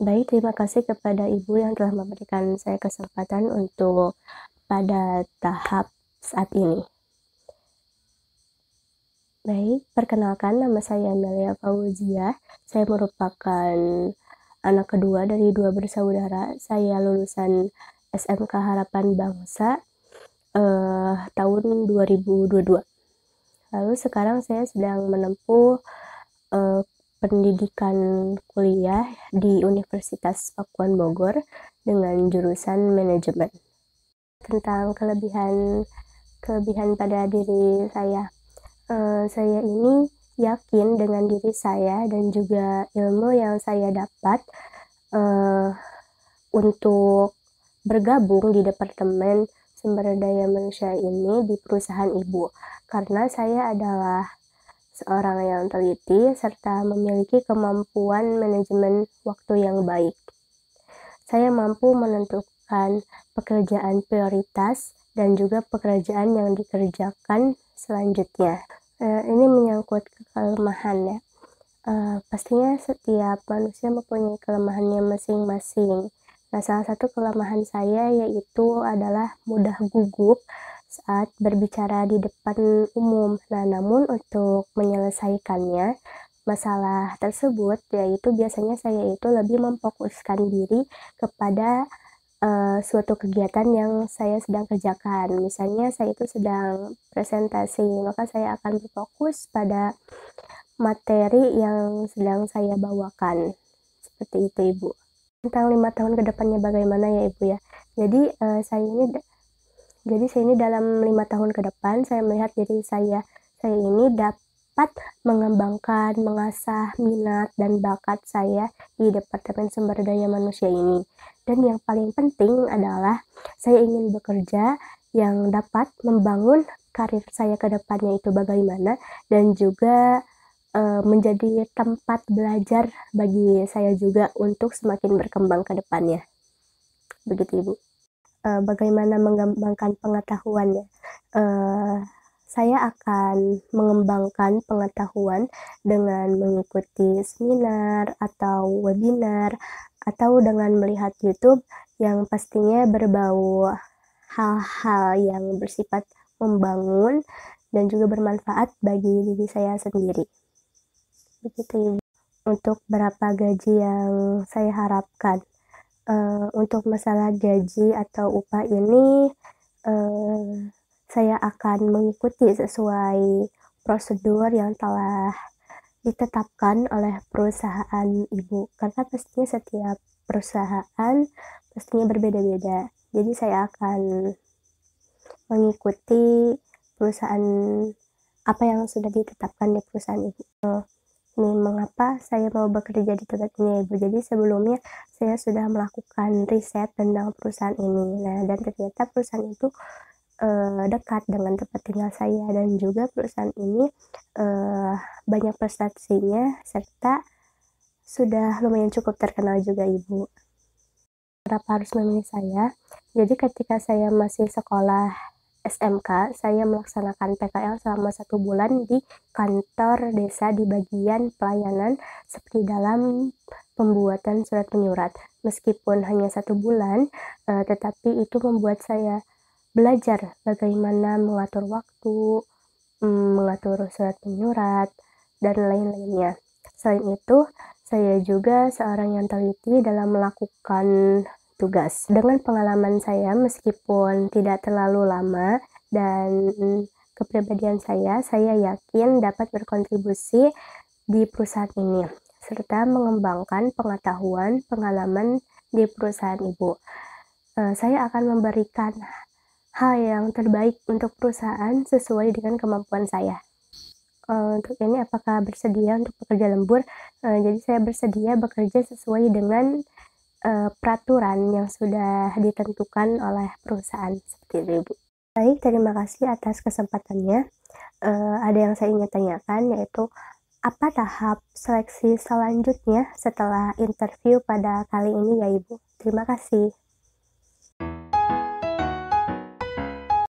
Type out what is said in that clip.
Baik, terima kasih kepada Ibu yang telah memberikan saya kesempatan untuk pada tahap saat ini. Baik, perkenalkan nama saya Amelia Fauziah. Saya merupakan anak kedua dari 2 bersaudara. Saya lulusan SMK Harapan Bangsa tahun 2022. Lalu sekarang saya sedang menempuh pendidikan kuliah di Universitas Pakuan Bogor dengan jurusan manajemen. Tentang kelebihan pada diri saya ini yakin dengan diri saya dan juga ilmu yang saya dapat untuk bergabung di Departemen Sumber Daya Manusia ini di perusahaan ibu, karena saya adalah seorang yang teliti serta memiliki kemampuan manajemen waktu yang baik. Saya mampu menentukan pekerjaan prioritas dan juga pekerjaan yang dikerjakan selanjutnya. Ini menyangkut kelemahan ya. Pastinya setiap manusia mempunyai kelemahannya masing-masing. Nah, salah satu kelemahan saya yaitu adalah mudah gugup saat berbicara di depan umum. Nah, namun untuk menyelesaikannya, masalah tersebut yaitu biasanya saya itu lebih memfokuskan diri kepada suatu kegiatan yang saya sedang kerjakan. Misalnya saya itu sedang presentasi, maka saya akan berfokus pada materi yang sedang saya bawakan. Seperti itu, Ibu. Tentang 5 tahun ke depannya bagaimana ya, Ibu ya. Jadi saya ini dalam 5 tahun ke depan saya melihat diri saya ini dapat mengembangkan, mengasah minat dan bakat saya di Departemen Sumber Daya Manusia ini. Dan yang paling penting adalah saya ingin bekerja yang dapat membangun karir saya ke depannya itu bagaimana, dan juga menjadi tempat belajar bagi saya juga untuk semakin berkembang ke depannya. Begitu, Ibu. Bagaimana mengembangkan pengetahuannya? Saya akan mengembangkan pengetahuan dengan mengikuti seminar atau webinar, atau dengan melihat YouTube yang pastinya berbau hal-hal yang bersifat membangun dan juga bermanfaat bagi diri saya sendiri. Begitu, Ibu. Untuk berapa gaji yang saya harapkan? Untuk masalah gaji atau upah ini, saya akan mengikuti sesuai prosedur yang telah ditetapkan oleh perusahaan ibu, karena pastinya setiap perusahaan pastinya berbeda-beda. Jadi saya akan mengikuti perusahaan apa yang sudah ditetapkan di perusahaan ibu. Ini mengapa saya mau bekerja di tempat ini, Ibu. Jadi sebelumnya saya sudah melakukan riset tentang perusahaan ini. Nah, dan ternyata perusahaan itu dekat dengan tempat tinggal saya, dan juga perusahaan ini banyak prestasinya serta sudah lumayan cukup terkenal juga, Ibu. Kenapa harus memilih saya? Jadi ketika saya masih sekolah SMK, saya melaksanakan PKL selama 1 bulan di kantor desa di bagian pelayanan seperti dalam pembuatan surat menyurat. Meskipun hanya 1 bulan, tetapi itu membuat saya belajar bagaimana mengatur waktu, mengatur surat menyurat, dan lain-lainnya. Selain itu, saya juga seorang yang teliti dalam melakukan tugas. Dengan pengalaman saya, meskipun tidak terlalu lama, dan kepribadian saya yakin dapat berkontribusi di perusahaan ini, serta mengembangkan pengetahuan, pengalaman di perusahaan ibu. Saya akan memberikan hal yang terbaik untuk perusahaan sesuai dengan kemampuan saya. Untuk ini apakah bersedia untuk bekerja lembur? Jadi saya bersedia bekerja sesuai dengan peraturan yang sudah ditentukan oleh perusahaan, seperti itu, Ibu. Baik, terima kasih atas kesempatannya. Ada yang saya ingin tanyakan, yaitu apa tahap seleksi selanjutnya setelah interview pada kali ini ya, Ibu? Terima kasih.